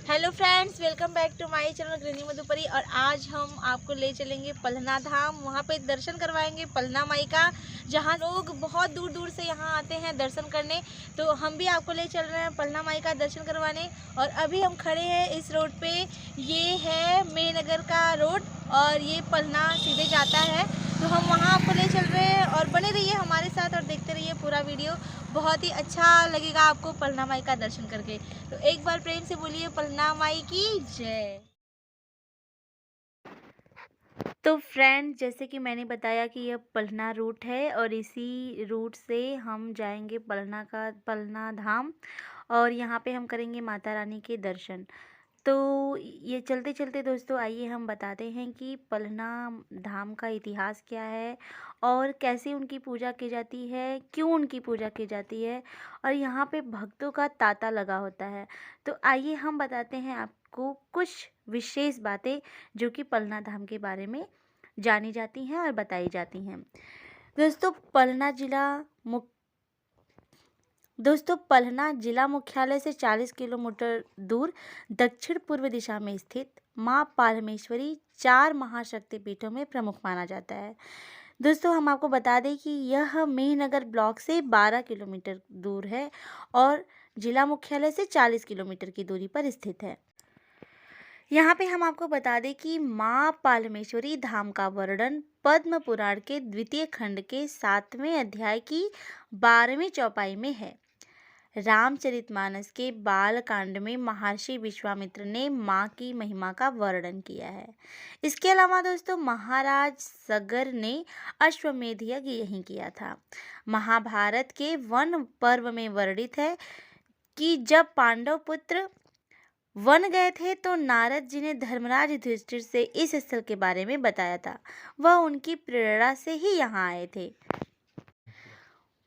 Hello friends, welcome back to my channel Grihini Madhupari. और आज हम आपको ले चलेंगे पलना धाम। वहाँ पे दर्शन करवाएंगे पलना माई का, जहाँ लोग बहुत दूर दूर से यहाँ आते हैं दर्शन करने। तो हम भी आपको ले चल रहे हैं पलना माई का दर्शन करवाने। और अभी हम खड़े हैं इस रोड पे। ये है मेहनगर का रोड और ये पलना सीधे जाता है। तो हम वहाँ आपको ले चल रहे हैं और बने रहिए हमारे साथ और देखते रहिए पूरा वीडियो। बहुत ही अच्छा लगेगा आपको पलना माई का दर्शन करके। तो एक बार प्रेम से बोलिए पलना माई की जय। तो फ्रेंड, जैसे कि मैंने बताया कि यह पलना रूट है और इसी रूट से हम जाएंगे पलना धाम। और यहाँ पे हम करेंगे माता रानी के दर्शन। तो ये चलते चलते दोस्तों, आइए हम बताते हैं कि पलना धाम का इतिहास क्या है और कैसे उनकी पूजा की जाती है, क्यों उनकी पूजा की जाती है और यहाँ पे भक्तों का तांता लगा होता है। तो आइए हम बताते हैं आपको कुछ विशेष बातें जो कि पलना धाम के बारे में जानी जाती हैं और बताई जाती हैं। दोस्तों पलना जिला मुख्य दोस्तों पलना जिला मुख्यालय से 40 किलोमीटर दूर दक्षिण पूर्व दिशा में स्थित माँ पालमेश्वरी 4 महाशक्तिपीठों में प्रमुख माना जाता है। दोस्तों हम आपको बता दें कि यह मेहनगर ब्लॉक से 12 किलोमीटर दूर है और जिला मुख्यालय से 40 किलोमीटर की दूरी पर स्थित है। यहाँ पे हम आपको बता दें कि माँ पालमेश्वरी धाम का वर्णन पद्म पुराण के द्वितीय खंड के 7वें अध्याय की 12वीं चौपाई में है। रामचरितमानस के बाल कांड में महर्षि विश्वामित्र ने माँ की महिमा का वर्णन किया है। इसके अलावा दोस्तों महाराज सगर ने अश्वमेध यज्ञ यहीं किया था। महाभारत के वन पर्व में वर्णित है कि जब पांडव पुत्र वन गए थे तो नारद जी ने धर्मराज युधिष्ठिर से इस स्थल के बारे में बताया था। वह उनकी प्रेरणा से ही यहाँ आए थे।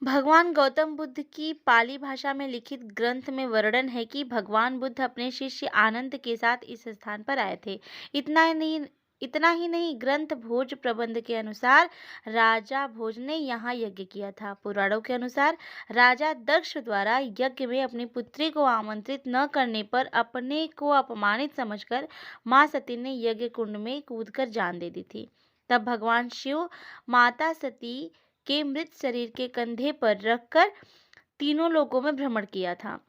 भगवान गौतम बुद्ध की पाली भाषा में लिखित ग्रंथ में वर्णन है कि भगवान बुद्ध अपने शिष्य आनंद के साथ इस स्थान पर आए थे। इतना ही नहीं, ग्रंथ भोज प्रबंध के अनुसार राजा भोज ने यहाँ यज्ञ किया था। पुराणों के अनुसार राजा दक्ष द्वारा यज्ञ में अपनी पुत्री को आमंत्रित न करने पर अपने को अपमानित समझकर माँ सती ने यज्ञ कुंड में कूदकर जान दे दी थी। तब भगवान शिव माता सती के मृत शरीर के कंधे पर रखकर तीनों लोकों में भ्रमण किया था,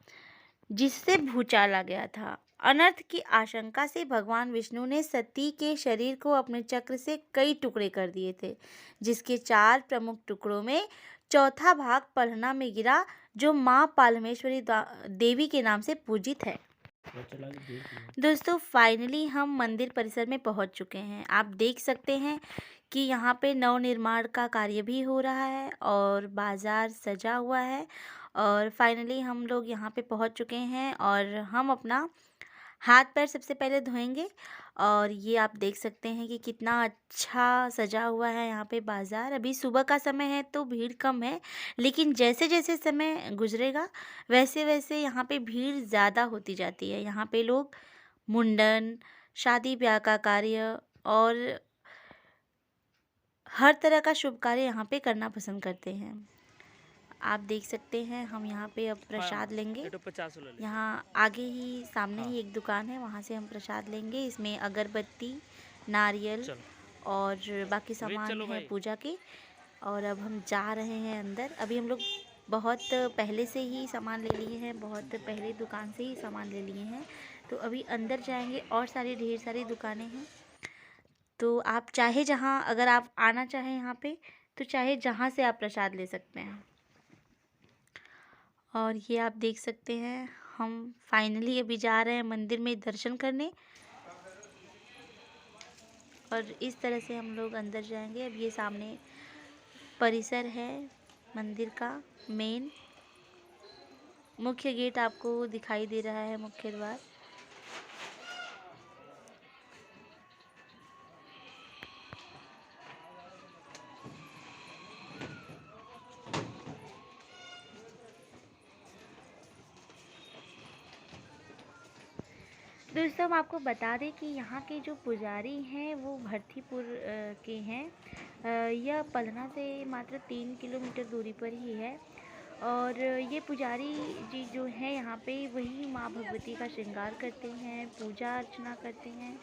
जिससे भूचाल आ गया था। अनर्थ की आशंका से भगवान विष्णु ने सती के शरीर को अपने चक्र से कई टुकड़े कर दिए थे, जिसके 4 प्रमुख टुकड़ों में चौथा भाग पलना में गिरा, जो माँ पालमेश्वरी देवी के नाम से पूजित है। दोस्तों फाइनली हम मंदिर परिसर में पहुंच चुके हैं। आप देख सकते हैं कि यहाँ पे नवनिर्माण का कार्य भी हो रहा है और बाज़ार सजा हुआ है। और फाइनली हम लोग यहाँ पे पहुँच चुके हैं और हम अपना हाथ पैर सबसे पहले धोएंगे। और ये आप देख सकते हैं कि कितना अच्छा सजा हुआ है यहाँ पे बाज़ार। अभी सुबह का समय है तो भीड़ कम है, लेकिन जैसे जैसे समय गुजरेगा वैसे वैसे यहाँ पे भीड़ ज़्यादा होती जाती है। यहाँ पे लोग मुंडन, शादी ब्याह का कार्य और हर तरह का शुभ कार्य यहाँ पे करना पसंद करते हैं। आप देख सकते हैं हम यहाँ पे अब प्रसाद लेंगे। यहाँ आगे ही सामने ही एक दुकान है, वहाँ से हम प्रसाद लेंगे। इसमें अगरबत्ती, नारियल और बाकी सामान है पूजा के। और अब हम जा रहे हैं अंदर। अभी हम लोग बहुत पहले से ही सामान ले लिए हैं, बहुत पहले दुकान से ही सामान ले लिए हैं। तो अभी अंदर जाएंगे और ढेर सारी दुकानें हैं। तो आप चाहे जहाँ, अगर आप आना चाहें यहाँ पे, तो चाहे जहाँ से आप प्रसाद ले सकते हैं। और ये आप देख सकते हैं हम फाइनली अभी जा रहे हैं मंदिर में दर्शन करने। और इस तरह से हम लोग अंदर जाएंगे। अब ये सामने परिसर है मंदिर का, मेन मुख्य गेट आपको दिखाई दे रहा है, मुख्य द्वार। दोस्तों हम आपको बता दें कि यहाँ के जो पुजारी हैं वो भरथीपुर के हैं। यह पलना से मात्र 3 किलोमीटर दूरी पर ही है। और ये पुजारी जी जो हैं यहाँ पे वही माँ भगवती का श्रृंगार करते हैं, पूजा अर्चना करते हैं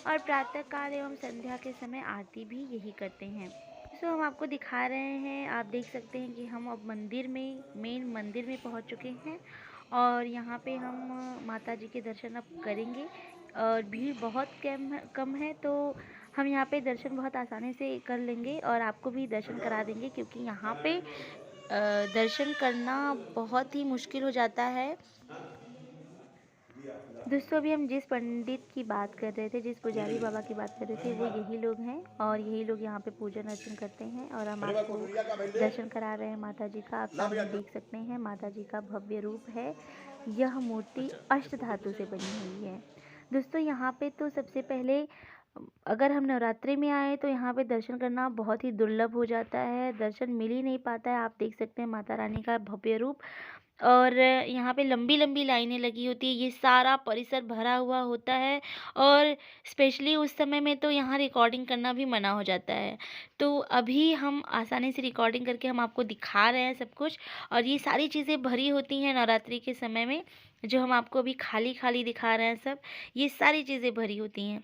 और प्रातः काल एवं संध्या के समय आरती भी यही करते हैं। सो हम आपको दिखा रहे हैं, आप देख सकते हैं कि हम अब मंदिर में, मेन मंदिर में पहुँच चुके हैं और यहाँ पे हम माता जी के दर्शन अब करेंगे और भीड़ बहुत कम है, तो हम यहाँ पे दर्शन बहुत आसानी से कर लेंगे और आपको भी दर्शन करा देंगे, क्योंकि यहाँ पे दर्शन करना बहुत ही मुश्किल हो जाता है। दोस्तों, अभी हम जिस पंडित की बात कर रहे थे, जिस पुजारी बाबा की बात कर रहे थे, वो यही लोग हैं और यही लोग यहाँ पे पूजन अर्चन करते हैं और हम आपको दर्शन करा रहे हैं माता जी का। आप सामने देख सकते हैं माता जी का भव्य रूप है। यह मूर्ति अष्ट धातु से बनी हुई है। दोस्तों, यहाँ पे तो सबसे पहले अगर हम नवरात्रि में आए तो यहाँ पे दर्शन करना बहुत ही दुर्लभ हो जाता है, दर्शन मिल ही नहीं पाता है। आप देख सकते हैं माता रानी का भव्य रूप और यहाँ पे लंबी लंबी लाइनें लगी होती है, ये सारा परिसर भरा हुआ होता है और स्पेशली उस समय में तो यहाँ रिकॉर्डिंग करना भी मना हो जाता है। तो अभी हम आसानी से रिकॉर्डिंग करके हम आपको दिखा रहे हैं सब कुछ, और ये सारी चीज़ें भरी होती हैं नवरात्रि के समय में, जो हम आपको अभी खाली खाली दिखा रहे हैं सब, ये सारी चीज़ें भरी होती हैं।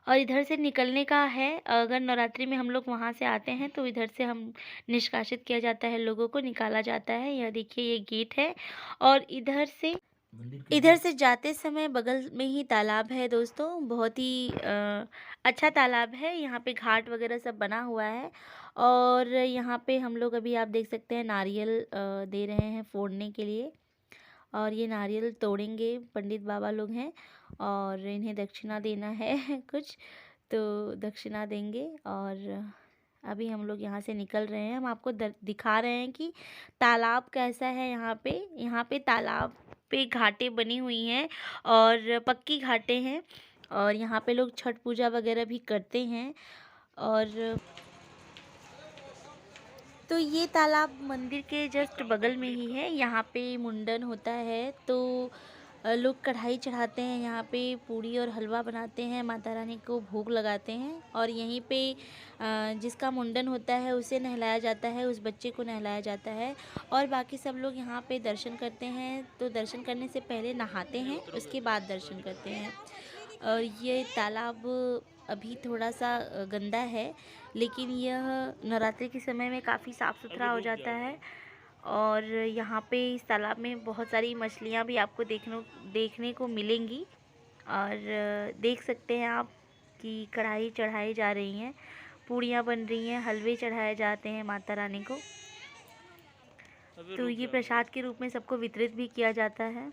और इधर से निकलने का है, अगर नवरात्रि में हम लोग वहाँ से आते हैं तो इधर से हम निष्कासित किया जाता है, लोगों को निकाला जाता है। यह देखिए, ये गेट है और इधर से जाते समय बगल में ही तालाब है दोस्तों, बहुत ही अच्छा तालाब है। यहाँ पे घाट वगैरह सब बना हुआ है और यहाँ पे हम लोग अभी आप देख सकते हैं नारियल दे रहे हैं फोड़ने के लिए, और ये नारियल तोड़ेंगे, पंडित बाबा लोग हैं और इन्हें दक्षिणा देना है कुछ, तो दक्षिणा देंगे। और अभी हम लोग यहाँ से निकल रहे हैं। हम आपको दिखा रहे हैं कि तालाब कैसा है यहाँ पे तालाब पे घाटें बनी हुई हैं और पक्की घाटें हैं और यहाँ पे लोग छठ पूजा वगैरह भी करते हैं। और तो ये तालाब मंदिर के जस्ट बगल में ही है। यहाँ पे मुंडन होता है तो लोग कढ़ाई चढ़ाते हैं, यहाँ पे पूड़ी और हलवा बनाते हैं, माता रानी को भोग लगाते हैं और यहीं पे जिसका मुंडन होता है उसे नहलाया जाता है, उस बच्चे को नहलाया जाता है और बाकी सब लोग यहाँ पे दर्शन करते हैं। तो दर्शन करने से पहले नहाते हैं, उसके बाद दर्शन करते हैं। और ये तालाब अभी थोड़ा सा गंदा है, लेकिन यह नवरात्रि के समय में काफ़ी साफ़ सुथरा हो जाता है। और यहाँ पे इस तालाब में बहुत सारी मछलियाँ भी आपको देखने को मिलेंगी। और देख सकते हैं आप कि कढ़ाई चढ़ाई जा रही हैं, पूड़ियाँ बन रही हैं, हलवे चढ़ाए जाते हैं माता रानी को। तो ये प्रसाद के रूप में सबको वितरित भी किया जाता है।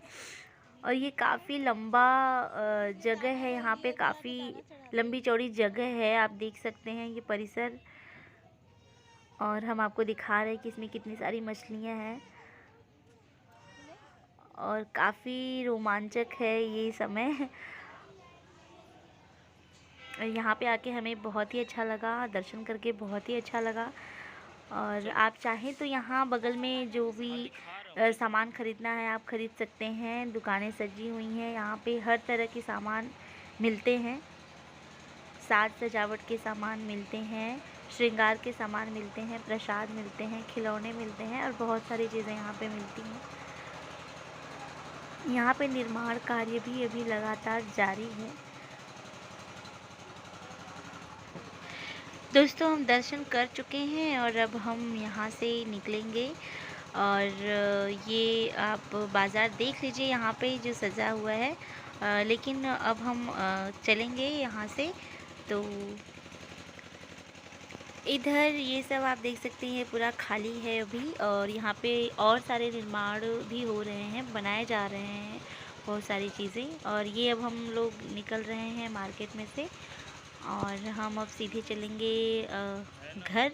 और ये काफ़ी लंबा जगह है, यहाँ पे काफ़ी लंबी चौड़ी जगह है, आप देख सकते हैं ये परिसर। और हम आपको दिखा रहे हैं कि इसमें कितनी सारी मछलियाँ हैं और काफ़ी रोमांचक है ये समय। यहाँ पे आके हमें बहुत ही अच्छा लगा, दर्शन करके बहुत ही अच्छा लगा। और आप चाहें तो यहाँ बगल में जो भी सामान ख़रीदना है आप ख़रीद सकते हैं, दुकानें सजी हुई हैं, यहाँ पे हर तरह के सामान मिलते हैं, साज सजावट के सामान मिलते हैं, श्रृंगार के सामान मिलते हैं, प्रसाद मिलते हैं, खिलौने मिलते हैं और बहुत सारी चीज़ें यहाँ पे मिलती हैं। यहाँ पे निर्माण कार्य भी अभी लगातार जारी है। दोस्तों, हम दर्शन कर चुके हैं और अब हम यहाँ से निकलेंगे। और ये आप बाज़ार देख लीजिए यहाँ पे जो सजा हुआ है, लेकिन अब हम चलेंगे यहाँ से। तो इधर ये सब आप देख सकते हैं पूरा खाली है अभी, और यहाँ पे और सारे निर्माण भी हो रहे हैं, बनाए जा रहे हैं बहुत सारी चीज़ें। और ये अब हम लोग निकल रहे हैं मार्केट में से और हम अब सीधे चलेंगे घर।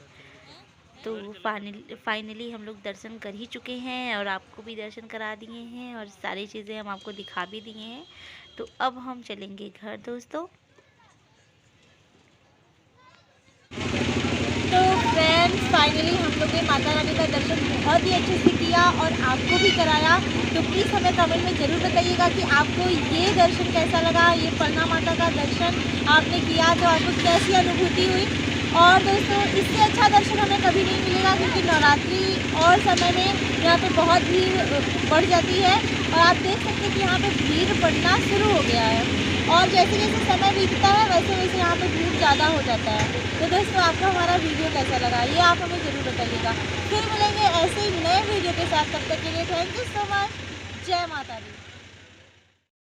तो फाइनली हम लोग दर्शन कर ही चुके हैं और आपको भी दर्शन करा दिए हैं और सारी चीज़ें हम आपको दिखा भी दिए हैं। तो अब हम चलेंगे घर दोस्तों। तो फ्रेंड्स, फाइनली हम लोग ने माता रानी का दर्शन बहुत ही अच्छे से किया और आपको भी कराया। तो प्लीज़ हमें कमेंट में ज़रूर बताइएगा कि आपको ये दर्शन कैसा लगा, ये पन्ना माता का दर्शन आपने किया तो आपको कैसी अनुभूति हुई। और दोस्तों इससे अच्छा दर्शन हमें कभी नहीं मिलेगा, क्योंकि नवरात्रि और समय में यहाँ पे बहुत भीड़ बढ़ जाती है। और आप देख सकते हैं कि यहाँ पे भीड़ बढ़ना शुरू हो गया है, और जैसे जैसे समय बीतता है वैसे वैसे यहाँ पे भीड़ ज़्यादा हो जाता है। तो दोस्तों आपको हमारा वीडियो कैसा लगा ये आप हमें ज़रूर बताइएगा। फिर मिलेंगे ऐसे ही नए वीडियो के साथ, तब तक के लिए थैंक यू सो मच। जय माता दी।